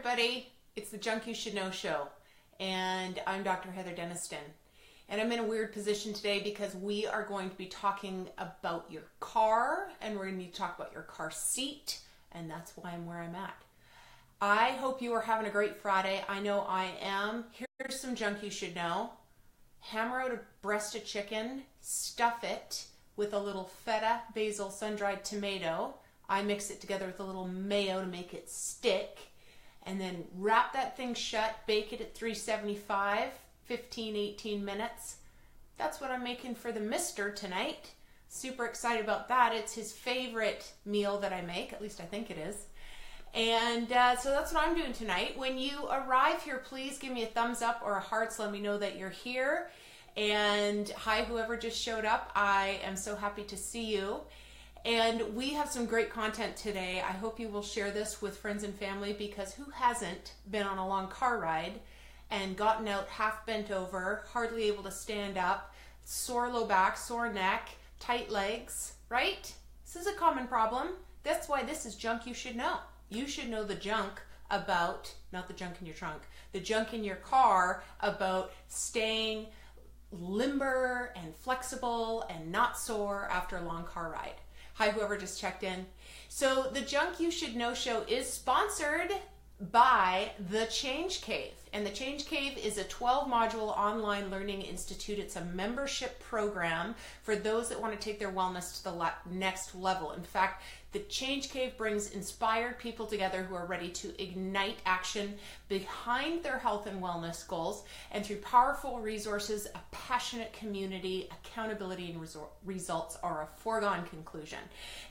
everybody, it's the Junk You Should Know show, and I'm Dr. Heather Deniston, and I'm in a weird position today because we are going to be talking about your car, and we're going to need to talk about your car seat, and that's why I'm where I'm at. I hope you are having a great Friday. I know I am. Here's some junk you should know. Hammer out a breast of chicken, stuff it with a little feta, basil, sun-dried tomato. I mix it together with a little mayo to make it stick, and then wrap that thing shut, bake it at 375, 15-18 minutes. That's what I'm making for the mister tonight. Super excited about that. It's his favorite meal that I make, at least I think it is. And so that's what I'm doing tonight. When you arrive here, please give me a thumbs up or a heart so let me know that you're here. And hi, whoever just showed up. I am so happy to see you. And we have some great content today. I hope you will share this with friends and family, because who hasn't been on a long car ride and gotten out half bent over, hardly able to stand up, sore low back, sore neck, tight legs, right? This is a common problem. That's why this is junk you should know. You should know the junk about, not the junk in your trunk, the junk in your car about staying limber and flexible and not sore after a long car ride. Hi, whoever just checked in. So the Junk You Should Know show is sponsored by The Change Cave. And The Change Cave is a 12-module online learning institute. It's a membership program for those that want to take their wellness to the next level. In fact, The Change Cave brings inspired people together who are ready to ignite action behind their health and wellness goals, and through powerful resources, a passionate community, accountability, and results are a foregone conclusion.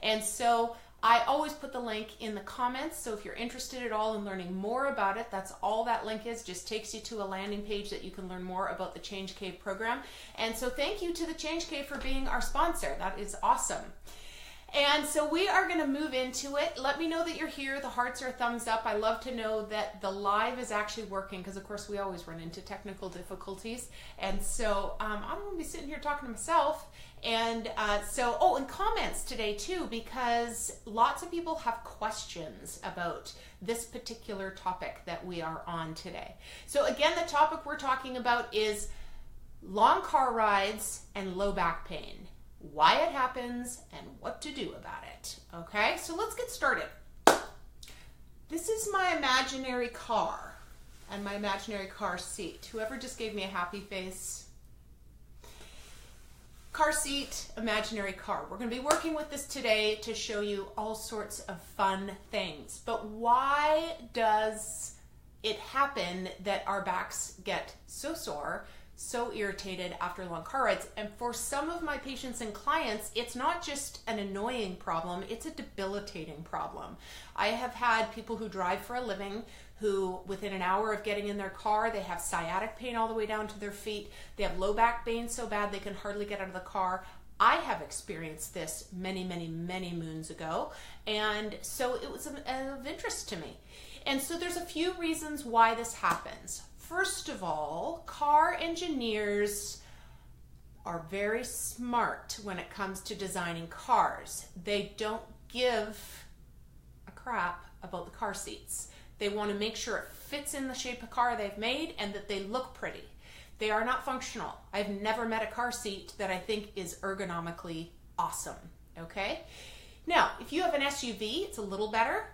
And so I always put the link in the comments, so if you're interested at all in learning more about it, that's all that link is. Just takes you to a landing page that you can learn more about the Change Cave program. And so thank you to the Change Cave for being our sponsor. That is awesome. And so we are going to move into it. Let me know that you're here. The hearts are thumbs up. I love to know that the live is actually working, because of course we always run into technical difficulties. And so I'm going to be sitting here talking to myself. And and comments today too, because lots of people have questions about this particular topic that we are on today. So again, the topic we're talking about is long car rides and low back pain. Why it happens and what to do about it. Okay, so let's get started. This is my imaginary car and my imaginary car seat. Whoever just gave me a happy face. Car seat, imaginary car. We're going to be working with this today to show you all sorts of fun things. But why does it happen that our backs get so sore, so irritated after long car rides? And for some of my patients and clients, it's not just an annoying problem, it's a debilitating problem. I have had people who drive for a living who, within an hour of getting in their car, they have sciatic pain all the way down to their feet. They have low back pain so bad they can hardly get out of the car. I have experienced this many, many, many moons ago, and so it was of interest to me. And so there's a few reasons why this happens. First of all, car engineers are very smart when it comes to designing cars. They don't give a crap about the car seats. They want to make sure it fits in the shape of car they've made and that they look pretty. They are not functional. I've never met a car seat that I think is ergonomically awesome, okay? Now, if you have an SUV, it's a little better.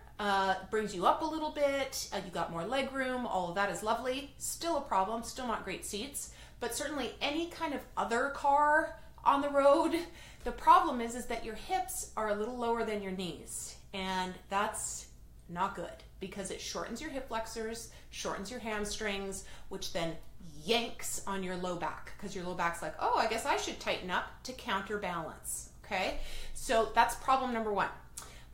Brings you up a little bit, you got more leg room, all of that is lovely. Still a problem, still not great seats, but certainly any kind of other car on the road, the problem is that your hips are a little lower than your knees, and that's not good because it shortens your hip flexors, shortens your hamstrings, which then yanks on your low back, because your low back's like, oh, I guess I should tighten up to counterbalance, okay? So that's problem number one.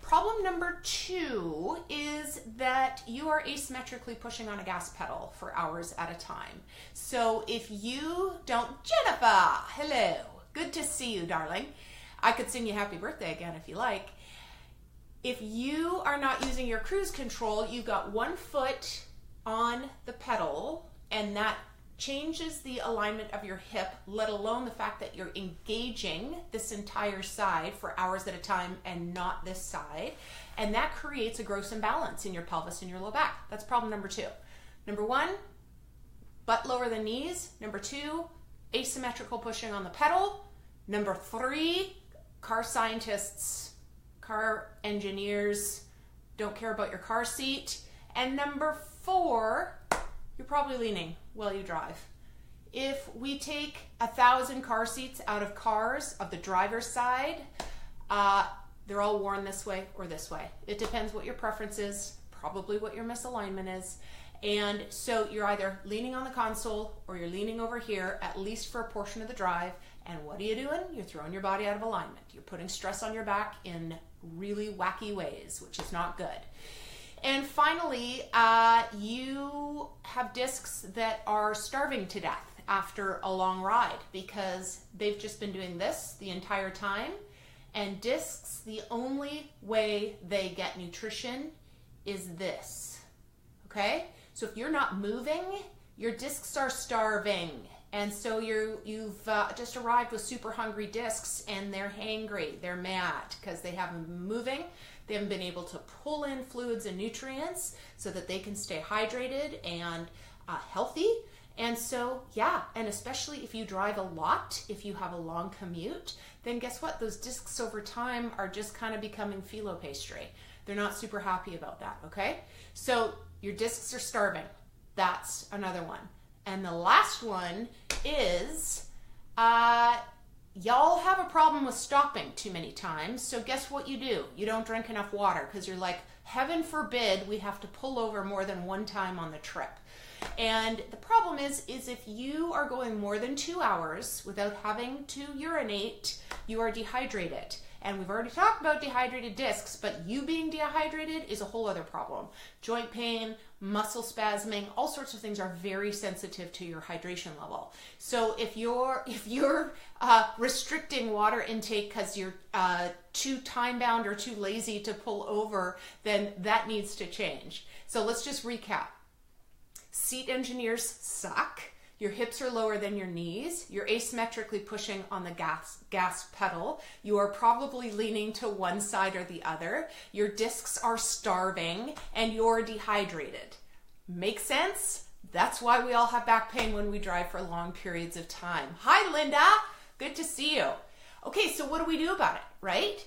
Problem number two is that you are asymmetrically pushing on a gas pedal for hours at a time. So if you don't, Jennifer, hello, good to see you, darling. I could sing you happy birthday again if you like. If you are not using your cruise control, you've got one foot on the pedal, and that changes the alignment of your hip, let alone the fact that you're engaging this entire side for hours at a time and not this side. And that creates a gross imbalance in your pelvis and your low back. That's problem number 2. Number 1, butt lower than knees. Number 2, asymmetrical pushing on the pedal. Number 3, car scientists, car engineers don't care about your car seat. And number 4, you're probably leaning while you drive. If we take 1,000 car seats out of cars of the driver's side, they're all worn this way or this way. It depends what your preference is, probably what your misalignment is. And so you're either leaning on the console or you're leaning over here, at least for a portion of the drive. And what are you doing? You're throwing your body out of alignment. You're putting stress on your back in really wacky ways, which is not good. And finally, you have discs that are starving to death after a long ride because they've just been doing this the entire time. And discs, the only way they get nutrition is this, okay? So if you're not moving, your discs are starving. And so you've just arrived with super hungry discs and they're hangry, they're mad because they haven't been moving. They haven't been able to pull in fluids and nutrients so that they can stay hydrated and healthy. And so, yeah, and especially if you drive a lot, if you have a long commute, then guess what? Those discs over time are just kind of becoming phyllo pastry. They're not super happy about that, okay? So your discs are starving. That's another one. And the last one is y'all have a problem with stopping too many times. So guess what you do? You don't drink enough water because you're like, heaven forbid we have to pull over more than one time on the trip. And the problem is if you are going more than 2 hours without having to urinate, you are dehydrated. And we've already talked about dehydrated discs, but you being dehydrated is a whole other problem. Joint pain, muscle spasming, all sorts of things are very sensitive to your hydration level. So if you're restricting water intake because you're too time-bound or too lazy to pull over, then that needs to change. So let's just recap. Seat engineers suck. Your hips are lower than your knees. You're asymmetrically pushing on the gas pedal. You are probably leaning to one side or the other. Your discs are starving and you're dehydrated. Make sense? That's why we all have back pain when we drive for long periods of time. Hi, Linda. Good to see you. Okay, so what do we do about it, right?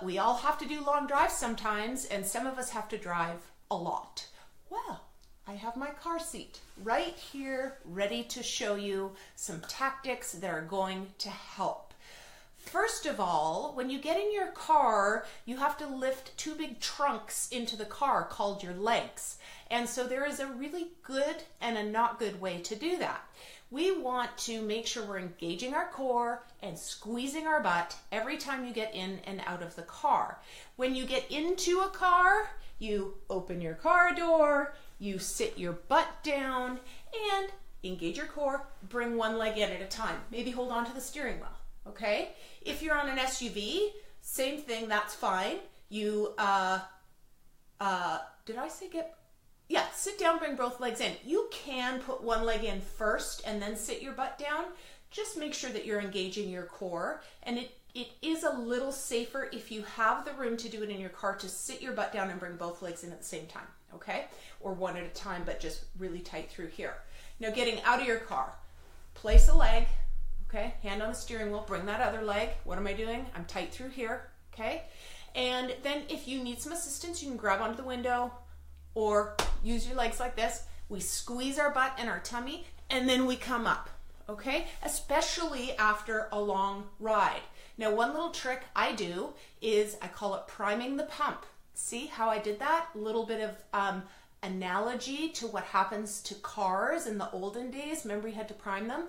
We all have to do long drives sometimes, and some of us have to drive a lot. Well, I have my car seat right here ready to show you some tactics that are going to help. First of all, when you get in your car, you have to lift 2 big trunks into the car called your legs. And so there is a really good and a not good way to do that. We want to make sure we're engaging our core and squeezing our butt every time you get in and out of the car. When you get into a car, you open your car door, you sit your butt down and engage your core, bring one leg in at a time. Maybe hold on to the steering wheel, okay? If you're on an SUV, same thing, that's fine. You, did I say get? Yeah, sit down, bring both legs in. You can put one leg in first and then sit your butt down. Just make sure that you're engaging your core. And it is a little safer if you have the room to do it in your car to sit your butt down and bring both legs in at the same time, okay? Or one at a time, but just really tight through here. Now getting out of your car, place a leg, okay? Hand on the steering wheel, bring that other leg. What am I doing? I'm tight through here, okay? And then if you need some assistance, you can grab onto the window or use your legs like this. We squeeze our butt and our tummy, and then we come up, okay? Especially after a long ride. Now, one little trick I do is I call it priming the pump. See how I did that? A little bit of analogy to what happens to cars in the olden days. Remember you had to prime them?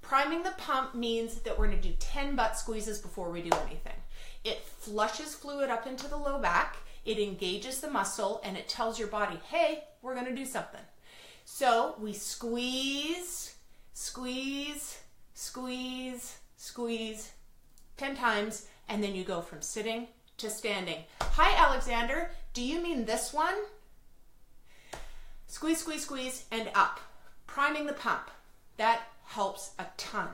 Priming the pump means that we're gonna do 10 butt squeezes before we do anything. It flushes fluid up into the low back, it engages the muscle, and it tells your body, hey, we're gonna do something. So we squeeze, squeeze, squeeze, squeeze 10 times, and then you go from sitting to standing. Hi, Alexander. Do you mean this one? Squeeze, squeeze, squeeze, and up. priming the pump, that helps a ton.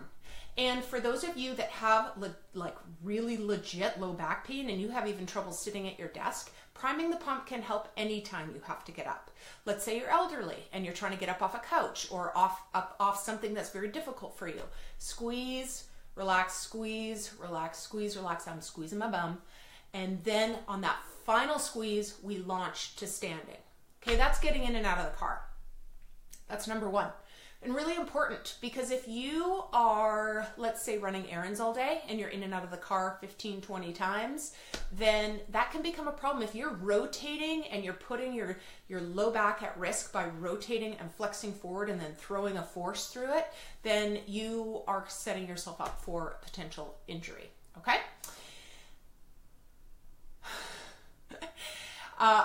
And for those of you that have like really legit low back pain and you have even trouble sitting at your desk, priming the pump can help anytime you have to get up. Let's say you're elderly and you're trying to get up off a couch or off something that's very difficult for you. Squeeze, relax, squeeze, relax, squeeze, relax. I'm squeezing my bum. And then on that final squeeze, we launch to standing. Okay, that's getting in and out of the car. That's number one. And really important, because if you are, let's say, running errands all day and you're in and out of the car 15, 20 times, then that can become a problem. If you're rotating and you're putting your low back at risk by rotating and flexing forward and then throwing a force through it, then you are setting yourself up for potential injury, okay?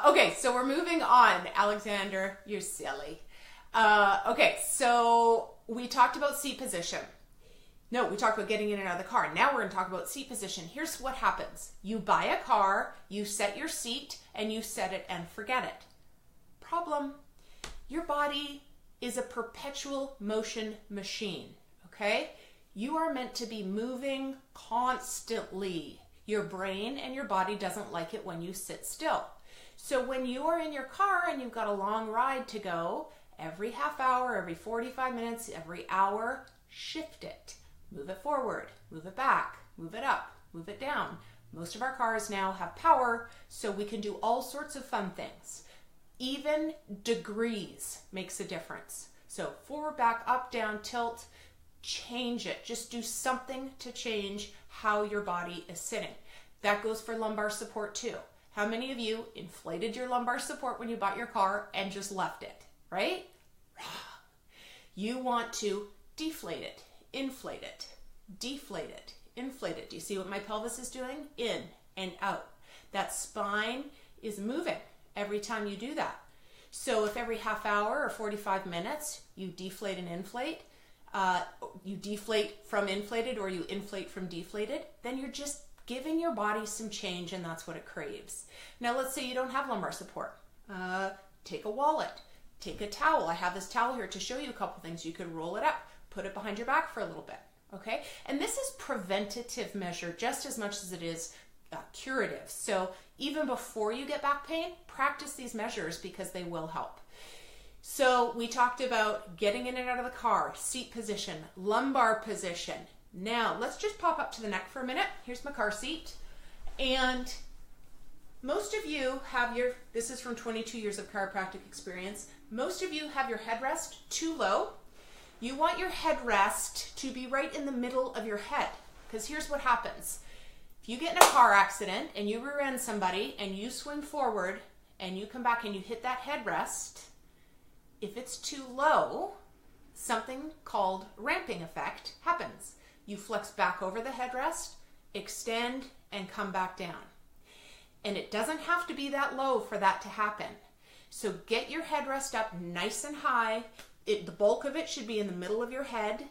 Okay, so we're moving on. Alexander, you're silly. Okay, so we talked about seat position. No, we talked about getting in and out of the car. Now we're going to talk about seat position. Here's what happens. You buy a car, you set your seat, and you set it and forget it. Problem. Your body is a perpetual motion machine, okay? You are meant to be moving constantly. Your brain and your body doesn't like it when you sit still. So when you are in your car and you've got a long ride to go, every half hour, every 45 minutes, every hour, shift it. Move it forward, move it back, move it up, move it down. Most of our cars now have power, so we can do all sorts of fun things. Even degrees makes a difference. So forward, back, up, down, tilt, change it. Just do something to change how your body is sitting. That goes for lumbar support too. How many of you inflated your lumbar support when you bought your car and just left it? Right? You want to deflate it, inflate it, deflate it, inflate it. Do you see what my pelvis is doing? In and out. That spine is moving every time you do that. So if every half hour or 45 minutes you deflate and inflate, you deflate from inflated or you inflate from deflated, then you're just giving your body some change, and that's what it craves. Now let's say you don't have lumbar support. Take a wallet. Take a towel. I have this towel here to show you a couple things. You could roll it up, put it behind your back for a little bit, okay? And this is preventative measure just as much as it is curative. So even before you get back pain, practice these measures because they will help. So we talked about getting in and out of the car, seat position, lumbar position. Now let's just pop up to the neck for a minute. Here's my car seat. And most of you have this is from 22 years of chiropractic experience. Most of you have your headrest too low. You want your headrest to be right in the middle of your head, because here's what happens. If you get in a car accident and you rear end somebody and you swing forward and you come back and you hit that headrest, if it's too low, something called ramping effect happens. You flex back over the headrest, extend, and come back down. And it doesn't have to be that low for that to happen. So get your headrest up nice and high. The bulk of it should be in the middle of your head.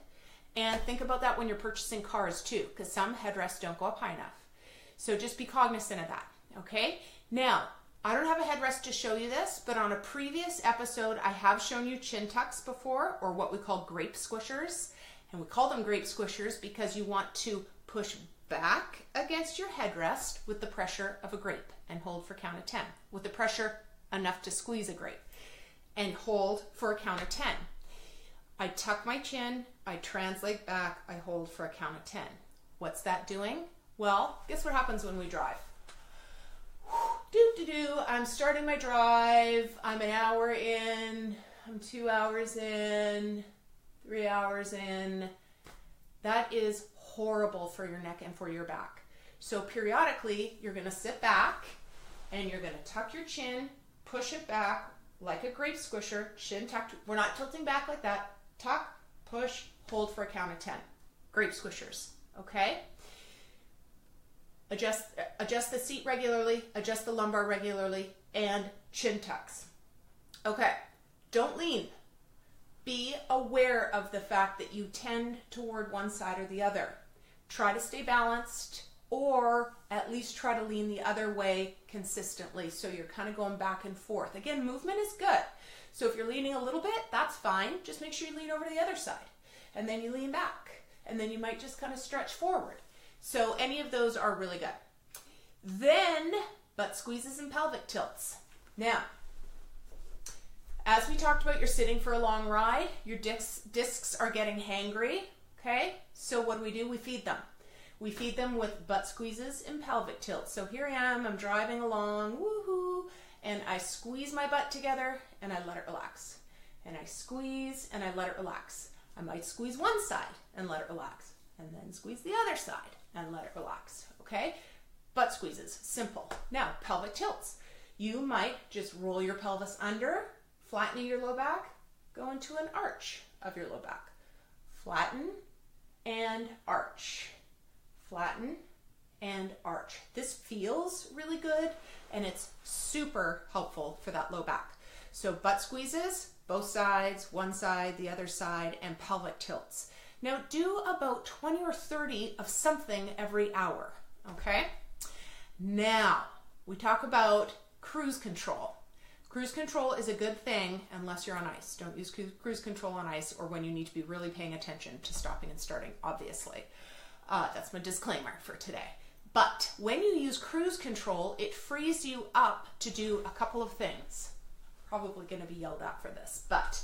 And think about that when you're purchasing cars too, because some headrests don't go up high enough. So just be cognizant of that, okay? Now, I don't have a headrest to show you this, but on a previous episode, I have shown you chin tucks before, or what we call grape squishers. And we call them grape squishers because you want to push back against your headrest with the pressure of a grape and hold for a count of 10. With the pressure enough to squeeze a grape. And hold for a count of 10. I tuck my chin, I translate back, I hold for a count of 10. What's that doing? Well, guess what happens when we drive? I'm starting my drive, I'm an hour in, I'm 2 hours in, 3 hours in. That is horrible for your neck and for your back. So periodically, you're gonna sit back and you're gonna tuck your chin, push it back like a grape squisher, chin tucked. We're not tilting back like that. Tuck, push, hold for a count of 10. Grape squishers, okay? Adjust the seat regularly, adjust the lumbar regularly, and chin tucks. Okay, don't lean. Be aware of the fact that you tend toward one side or the other. Try to stay balanced or at least try to lean the other way consistently. So you're kind of going back and forth. Again, movement is good. So if you're leaning a little bit, that's fine. Just make sure you lean over to the other side. And then you lean back. And then you might just kind of stretch forward. So any of those are really good. Then butt squeezes and pelvic tilts. Now, as we talked about, you're sitting for a long ride. Your discs are getting hangry. Okay? So what do? We feed them. We feed them with butt squeezes and pelvic tilts. So here I am, I'm driving along, woohoo, and I squeeze my butt together and I let it relax. And I squeeze and I let it relax. I might squeeze one side and let it relax, and then squeeze the other side and let it relax, okay? Butt squeezes, simple. Now, pelvic tilts. You might just roll your pelvis under, flattening your low back, go into an arch of your low back. Flatten and arch. Flatten and arch. This feels really good, and it's super helpful for that low back. So butt squeezes, both sides, one side, the other side, and pelvic tilts. Now do about 20 or 30 of something every hour, okay? Now, we talk about cruise control. Cruise control is a good thing unless you're on ice. Don't use cruise control on ice or when you need to be really paying attention to stopping and starting, obviously. That's my disclaimer for today. But when you use cruise control, it frees you up to do a couple of things. Probably going to be yelled at for this, but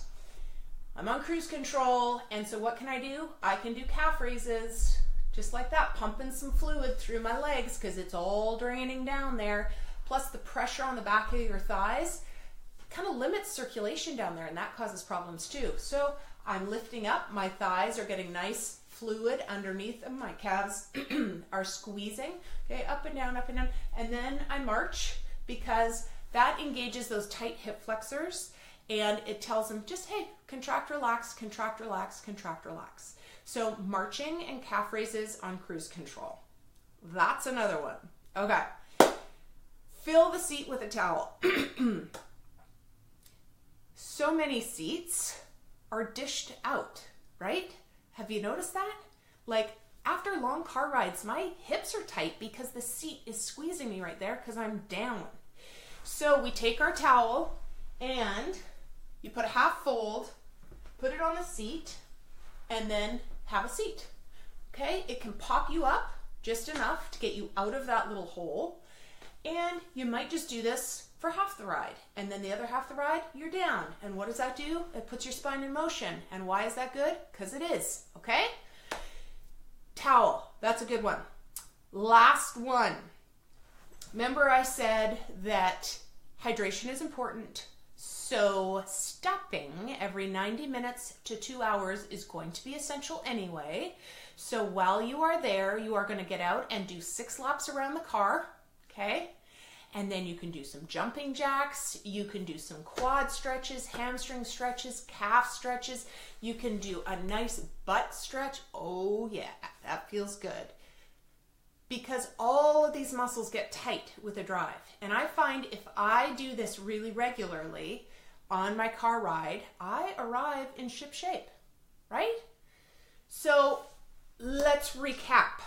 I'm on cruise control, and so what can I do? I can do calf raises, just like that, pumping some fluid through my legs because it's all draining down there. Plus the pressure on the back of your thighs kind of limits circulation down there, and that causes problems too. So I'm lifting up, my thighs are getting nice fluid underneath them, my calves are squeezing, okay, up and down, and then I march because that engages those tight hip flexors, and it tells them just, hey, contract, relax, contract, relax, contract, relax. So marching and calf raises on cruise control. That's another one. Okay. Fill the seat with a towel. So many seats are dished out, right? Have you noticed that? Like after long car rides, my hips are tight because the seat is squeezing me right there because I'm down. So we take our towel and you put a half fold, put it on the seat, and then have a seat. Okay? It can pop you up just enough to get you out of that little hole. And you might just do this for half the ride. And then the other half of the ride, you're down. And what does that do? It puts your spine in motion. And why is that good? Because it is. Okay? Towel. That's a good one. Last one. Remember I said that hydration is important. So stopping every 90 minutes to 2 hours is going to be essential anyway. So while you are there, you are going to get out and do 6 laps around the car. Okay? And then you can do some jumping jacks. You can do some quad stretches, hamstring stretches, calf stretches. You can do a nice butt stretch. Oh yeah, that feels good. Because all of these muscles get tight with a drive. And I find if I do this really regularly on my car ride, I arrive in ship shape, right? So let's recap.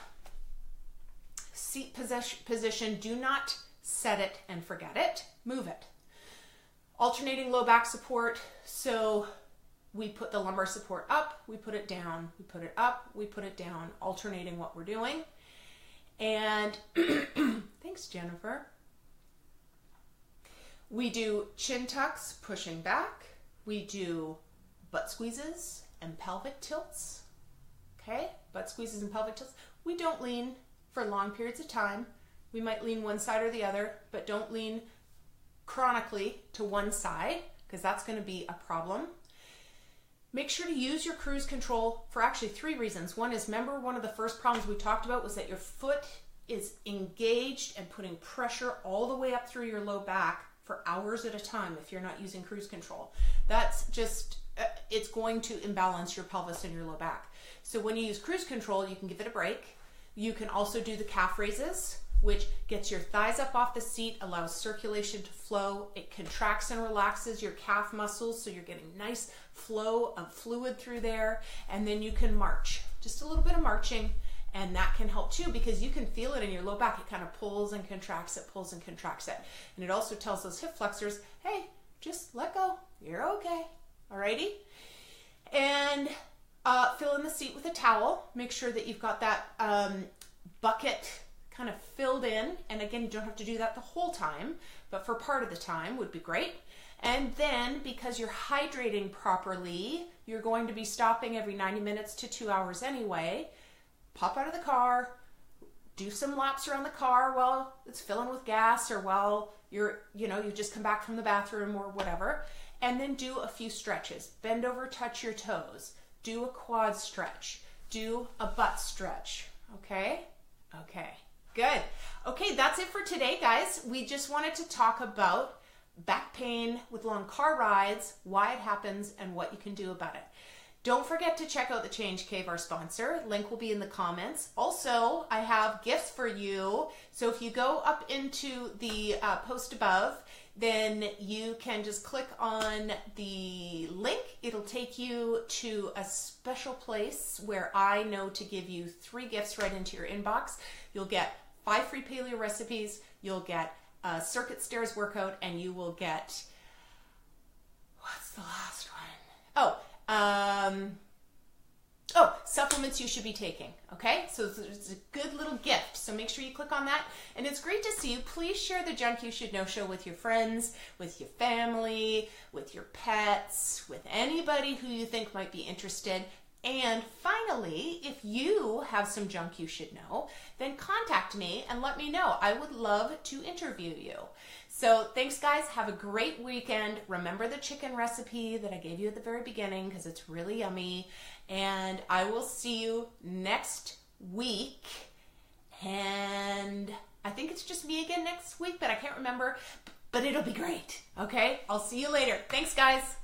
Seat position, do not set it and forget it, move it. Alternating low back support, so we put the lumbar support up, we put it down, we put it up, we put it down, alternating what we're doing. And thanks, Jennifer. We do chin tucks, pushing back. We do butt squeezes and pelvic tilts. Okay, butt squeezes and pelvic tilts. We don't lean for long periods of time. We might lean one side or the other, but don't lean chronically to one side because that's going to be a problem. Make sure to use your cruise control for actually 3 reasons. One is, remember, one of the first problems we talked about was that your foot is engaged and putting pressure all the way up through your low back for hours at a time if you're not using cruise control. That's just, it's going to imbalance your pelvis and your low back. So when you use cruise control, you can give it a break. You can also do the calf raises, which gets your thighs up off the seat, allows circulation to flow. It contracts and relaxes your calf muscles, so you're getting nice flow of fluid through there. And then you can march, just a little bit of marching, And that can help too, because you can feel it in your low back. It kind of pulls and contracts it, pulls and contracts it. And it also tells those hip flexors, hey, just let go. You're okay. Alrighty? And fill in the seat with a towel. Make sure that you've got that bucket kind of filled in. And again, you don't have to do that the whole time, but for part of the time would be great. And then, because you're hydrating properly, you're going to be stopping every 90 minutes to 2 hours anyway. Pop out of the car, do some laps around the car while it's filling with gas, or while you just come back from the bathroom or whatever. And then do a few stretches. Bend over, touch your toes. Do a quad stretch. Do a butt stretch. Okay? Okay. Good. Okay, that's it for today, guys. We just wanted to talk about back pain with long car rides, why it happens, and what you can do about it. Don't forget to check out the Change Cave, our sponsor. Link will be in the comments. Also, I have gifts for you. So if you go up into the post above, then you can just click on the link. It'll take you to a special place where I know to give you 3 gifts right into your inbox. You'll get 5 free paleo recipes. You'll get a circuit stairs workout, and you will get, what's the last one? Supplements you should be taking. Okay, so it's a good little gift, so make sure you click on that. And it's great to see you. Please share the Junk You Should Know show with your friends, with your family, with your pets, with anybody who you think might be interested. And finally, if you have some junk you should know, then contact me and let me know. I would love to interview you. So thanks, guys. Have a great weekend. Remember the chicken recipe that I gave you at the very beginning, because it's really yummy. And I will see you next week. And I think it's just me again next week, but I can't remember. But it'll be great. Okay? I'll see you later. Thanks, guys.